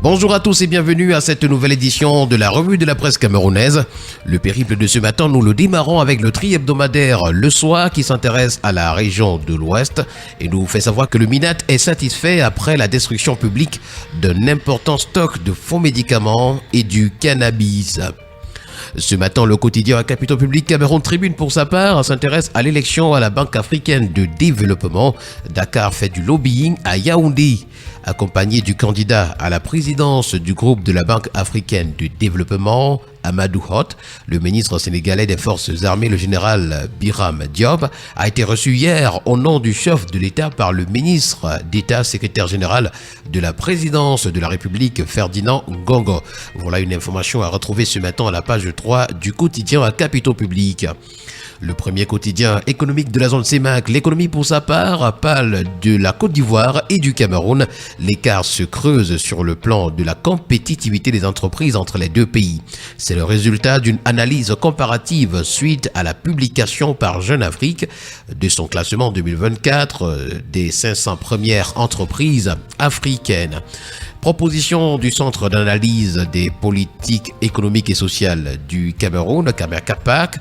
Bonjour à tous et bienvenue à cette nouvelle édition de la revue de la presse camerounaise. Le périple de ce matin, nous le démarrons avec le tri hebdomadaire Le Soir qui s'intéresse à la région de l'Ouest et nous fait savoir que le MINAT est satisfait après la destruction publique d'un important stock de faux médicaments et du cannabis. Ce matin, le quotidien à Capitaux Public Cameroun Tribune, pour sa part, s'intéresse à l'élection à la Banque africaine de développement. Dakar fait du lobbying à Yaoundé. Accompagné du candidat à la présidence du groupe de la Banque africaine de développement, Amadou Hott, le ministre sénégalais des Forces armées, le général Biram Diop, a été reçu hier au nom du chef de l'État par le ministre d'État, secrétaire général de la présidence de la République, Ferdinand Ngongo. Voilà une information à retrouver ce matin à la page 3 du quotidien à Capitaux Public. Le premier quotidien économique de la zone CEMAC, l'économie pour sa part, parle de la Côte d'Ivoire et du Cameroun. L'écart se creuse sur le plan de la compétitivité des entreprises entre les deux pays. C'est le résultat d'une analyse comparative suite à la publication par Jeune Afrique de son classement 2024 des 500 premières entreprises africaines. Proposition du Centre d'analyse des politiques économiques et sociales du Cameroun, CAPAC,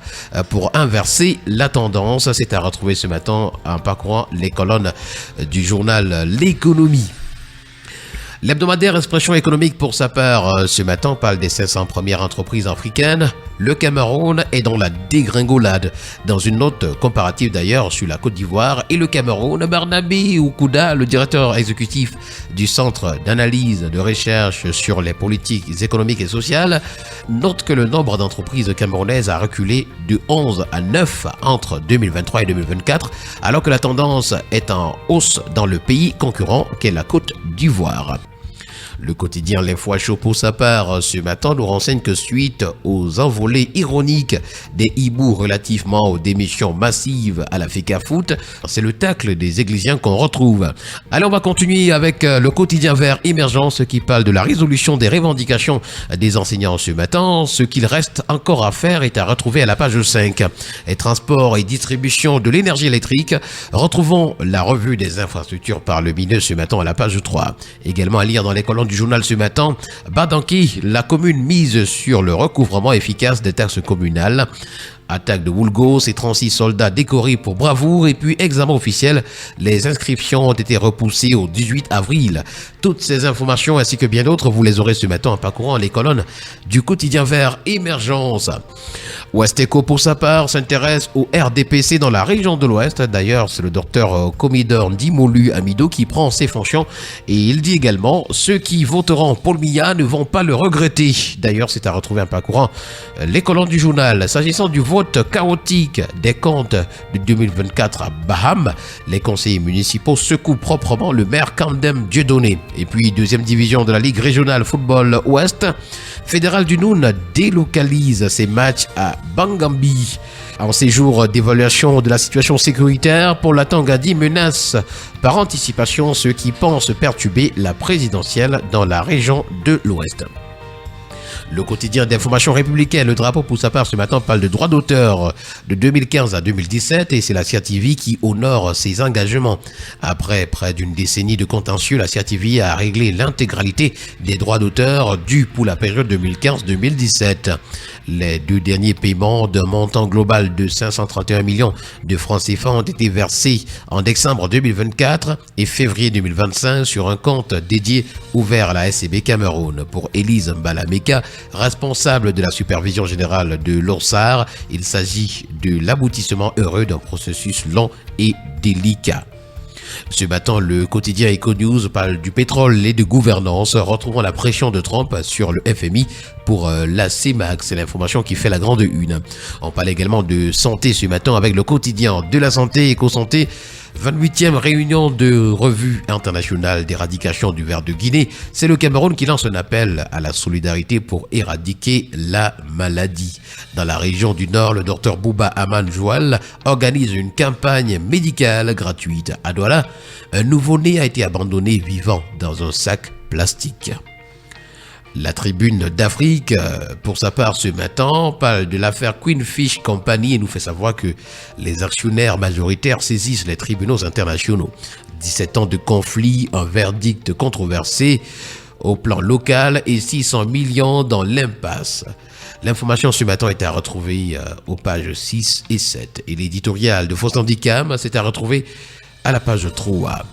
pour inverser la tendance. C'est à retrouver ce matin en parcourant les colonnes du journal L'économie. L'hebdomadaire Expression économique, pour sa part, ce matin, parle des 500 premières entreprises africaines. Le Cameroun est dans la dégringolade. Dans une note comparative d'ailleurs sur la Côte d'Ivoire et le Cameroun, Barnabé Oukouda, le directeur exécutif du Centre d'analyse de recherche sur les politiques économiques et sociales, note que le nombre d'entreprises camerounaises a reculé de 11 à 9 entre 2023 et 2024, alors que la tendance est en hausse dans le pays concurrent qu'est la Côte d'Ivoire. Le quotidien L'Info Chaud, pour sa part, ce matin, nous renseigne que suite aux envolées ironiques des hiboux relativement aux démissions massives à la FECAFOOT, c'est le tacle des Églisiens qu'on retrouve. Allez, on va continuer avec le quotidien Vert Émergence qui parle de la résolution des revendications des enseignants ce matin. Ce qu'il reste encore à faire est à retrouver à la page 5. Et transport et distribution de l'énergie électrique, retrouvons la revue des infrastructures par le MINE ce matin à la page 3. Également à lire dans les colonnes du journal ce matin, Badanki, la commune mise sur le recouvrement efficace des taxes communales. Attaque de Woulgos et 36 soldats décorés pour bravoure et puis examen officiel. Les inscriptions ont été repoussées au 18 avril. Toutes ces informations ainsi que bien d'autres, vous les aurez ce matin en parcourant les colonnes du quotidien Vert Émergence. Ouest-Eco, pour sa part, s'intéresse au RDPC dans la région de l'Ouest. D'ailleurs, c'est le docteur Comidor Ndimolu Amido qui prend ses fonctions et il dit également « Ceux qui voteront Paul Biya ne vont pas le regretter ». D'ailleurs, c'est à retrouver en parcourant les colonnes du journal. S'agissant du vote chaotique des comptes de 2024 à Baham, les conseillers municipaux secouent proprement le maire Kandem Dieudonné. Et puis, deuxième division de la Ligue régionale football Ouest, Fédéral du Noun délocalise ses matchs à Bangambi. En séjour d'évaluation de la situation sécuritaire, Paul Atangadi menace par anticipation ceux qui pensent perturber la présidentielle dans la région de l'Ouest. Le quotidien d'information républicaine, Le Drapeau, pour sa part, ce matin, parle de droits d'auteur de 2015 à 2017 et c'est la CIATV qui honore ses engagements. Après près d'une décennie de contentieux, la CIATV a réglé l'intégralité des droits d'auteur dus pour la période 2015-2017. Les deux derniers paiements d'un montant global de 531 millions de francs CFA ont été versés en décembre 2024 et février 2025 sur un compte dédié ouvert à la SCB Cameroun. Pour Élise Mbalameka, responsable de la supervision générale de l'ORSAR, il s'agit de l'aboutissement heureux d'un processus long et délicat. Ce matin, le quotidien EcoNews parle du pétrole et de gouvernance, retrouvant la pression de Trump sur le FMI pour la CEMAC. C'est l'information qui fait la grande une. On parle également de santé ce matin avec le quotidien de la santé, EcoSanté. 28e réunion de revue internationale d'éradication du ver de Guinée. C'est le Cameroun qui lance un appel à la solidarité pour éradiquer la maladie. Dans la région du Nord, le docteur Bouba Aman Joual organise une campagne médicale gratuite. À Douala, un nouveau-né a été abandonné vivant dans un sac plastique. La Tribune d'Afrique, pour sa part ce matin, parle de l'affaire Queen Fish Company et nous fait savoir que les actionnaires majoritaires saisissent les tribunaux internationaux. 17 ans de conflit, un verdict controversé. au plan local et 600 millions dans l'impasse. L'information ce matin est à retrouver aux pages 6 et 7. Et l'éditorial de Faustin Dicam, c'est à retrouver à la page 3.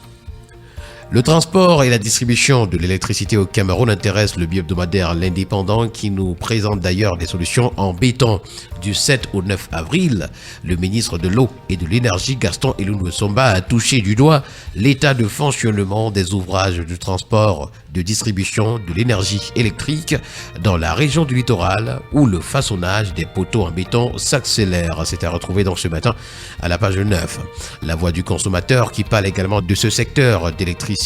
Le transport et la distribution de l'électricité au Cameroun intéressent le bi-hebdomadaire L'Indépendant qui nous présente d'ailleurs des solutions en béton. Du 7 au 9 avril, le ministre de l'Eau et de l'Énergie Gaston Eloun Somba a touché du doigt l'état de fonctionnement des ouvrages de transport de distribution de l'énergie électrique dans la région du littoral où le façonnage des poteaux en béton s'accélère. C'est à retrouver donc ce matin à la page 9. La voix du consommateur qui parle également de ce secteur d'électricité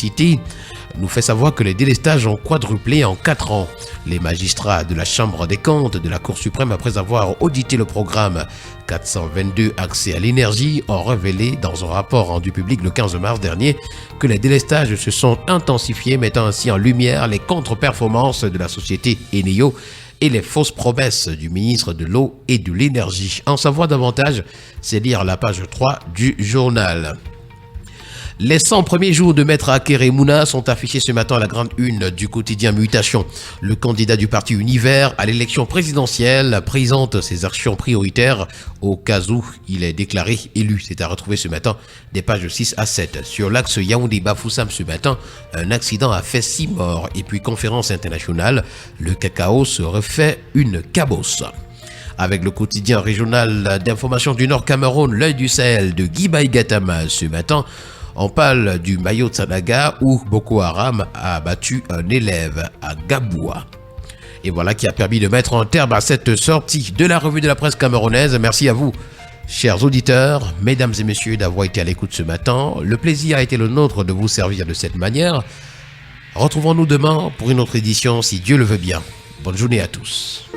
nous fait savoir que les délestages ont quadruplé en 4 ans. Les magistrats de la Chambre des comptes de la Cour suprême, après avoir audité le programme 422 accès à l'énergie, ont révélé dans un rapport rendu public le 15 mars dernier que les délestages se sont intensifiés, mettant ainsi en lumière les contre-performances de la société Eneo et les fausses promesses du ministre de l'Eau et de l'Énergie. En savoir davantage, c'est lire la page 3 du journal. Les 100 premiers jours de Maître Akere Mouna sont affichés ce matin à la grande une du quotidien Mutation. Le candidat du parti Univers à l'élection présidentielle présente ses actions prioritaires au cas où il est déclaré élu. C'est à retrouver ce matin des pages 6 à 7. Sur l'axe Yaoundé-Bafoussam ce matin, un accident a fait 6 morts. Et puis conférence internationale, le cacao se refait une cabosse. Avec le quotidien régional d'information du Nord Cameroun, l'œil du Sahel de Guy Baïgatama ce matin, on parle du Mayo Tsanaga où Boko Haram a abattu un élève à Gaboua. Et voilà qui a permis de mettre un terme à cette sortie de la revue de la presse camerounaise. Merci à vous, chers auditeurs, mesdames et messieurs, d'avoir été à l'écoute ce matin. Le plaisir a été le nôtre de vous servir de cette manière. Retrouvons-nous demain pour une autre édition si Dieu le veut bien. Bonne journée à tous.